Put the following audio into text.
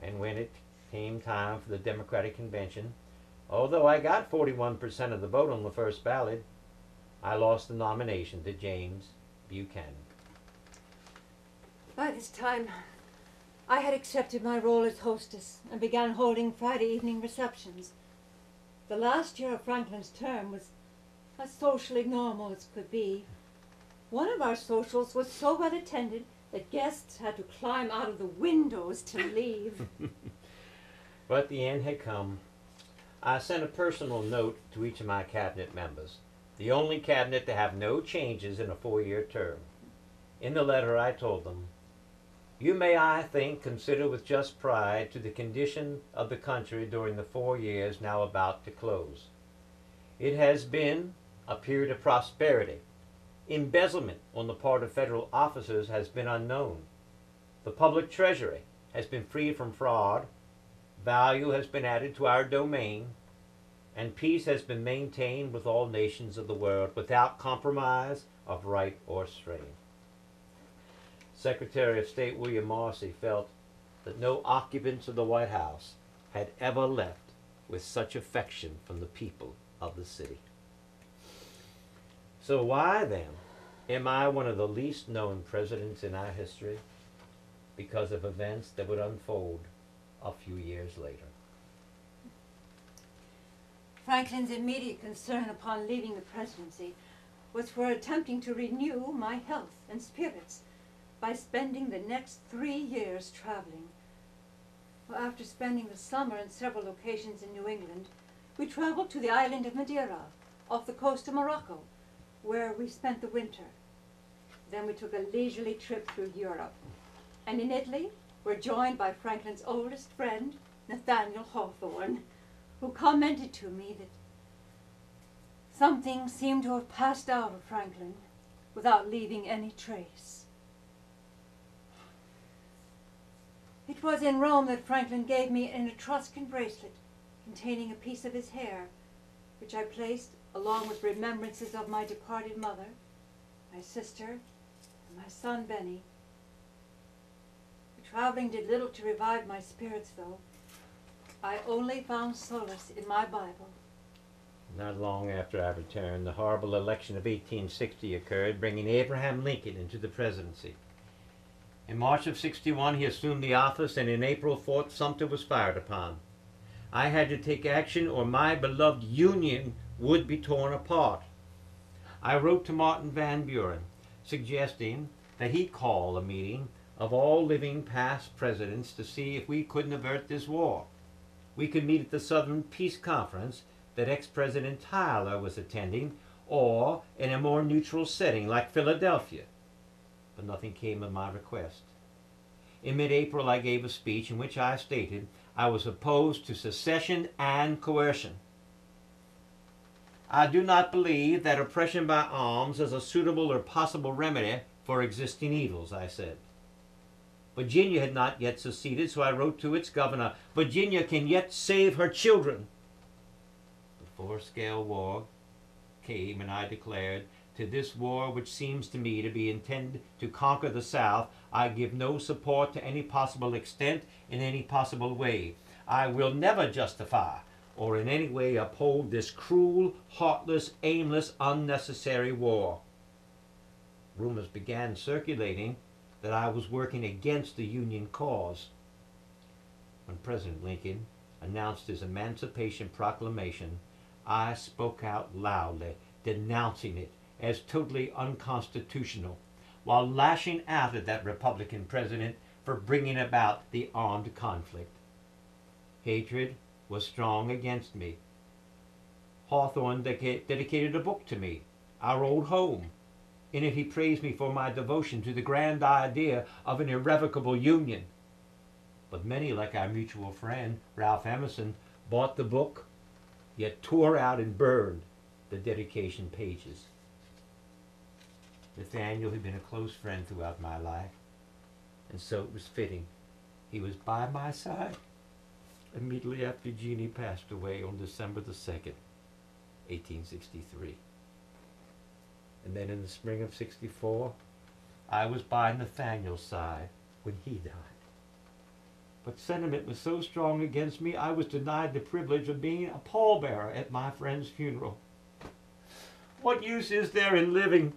And when it came time for the Democratic convention, although I got 41% of the vote on the first ballot, I lost the nomination to James Buchanan. By this time, I had accepted my role as hostess and began holding Friday evening receptions. The last year of Franklin's term was as socially normal as could be. One of our socials was so well attended that guests had to climb out of the windows to leave. But the end had come. I sent a personal note to each of my cabinet members, the only cabinet to have no changes in a 4-year term. In the letter I told them, "You may, I think, consider with just pride to the condition of the country during the 4 years now about to close. It has been a period of prosperity. Embezzlement on the part of federal officers has been unknown. The public treasury has been free from fraud. Value has been added to our domain, and peace has been maintained with all nations of the world without compromise of right or strain." Secretary of State William Marcy felt that no occupants of the White House had ever left with such affection from the people of the city. So why then am I one of the least known presidents in our history? Because of events that would unfold a few years later. Franklin's immediate concern upon leaving the presidency was for attempting to renew my health and spirits by spending the next 3 years traveling. Well, after spending the summer in several locations in New England, we traveled to the island of Madeira, off the coast of Morocco, where we spent the winter. Then we took a leisurely trip through Europe. And in Italy, we're joined by Franklin's oldest friend, Nathaniel Hawthorne, who commented to me that something seemed to have passed out of Franklin without leaving any trace. It was in Rome that Franklin gave me an Etruscan bracelet containing a piece of his hair, which I placed along with remembrances of my departed mother, my sister, and my son Benny. The traveling did little to revive my spirits, though. I only found solace in my Bible. Not long after I returned, the horrible election of 1860 occurred, bringing Abraham Lincoln into the presidency. In March of '61, he assumed the office, and in April, Fort Sumter was fired upon. I had to take action or my beloved Union would be torn apart. I wrote to Martin Van Buren, suggesting that he call a meeting of all living past presidents to see if we couldn't avert this war. We could meet at the Southern Peace Conference that ex-President Tyler was attending, or in a more neutral setting like Philadelphia. But nothing came of my request. In mid-April, I gave a speech in which I stated I was opposed to secession and coercion. I do not believe that oppression by arms is a suitable or possible remedy for existing evils, I said. Virginia had not yet seceded, so I wrote to its governor, "Virginia can yet save her children." The full-scale war came, and I declared, "To this war, which seems to me to be intended to conquer the South, I give no support to any possible extent in any possible way. I will never justify or in any way uphold this cruel, heartless, aimless, unnecessary war." Rumors began circulating that I was working against the Union cause. When President Lincoln announced his Emancipation Proclamation, I spoke out loudly, denouncing it as totally unconstitutional, while lashing out at that Republican president for bringing about the armed conflict. Hatred was strong against me. Hawthorne dedicated a book to me, Our Old Home. In it he praised me for my devotion to the grand idea of an irrevocable union. But many, like our mutual friend, Ralph Emerson, bought the book, yet tore out and burned the dedication pages. Nathaniel had been a close friend throughout my life, and so it was fitting he was by my side immediately after Jeannie passed away on December the 2nd, 1863. And then in the spring of '64, I was by Nathaniel's side when he died. But sentiment was so strong against me, I was denied the privilege of being a pallbearer at my friend's funeral. What use is there in living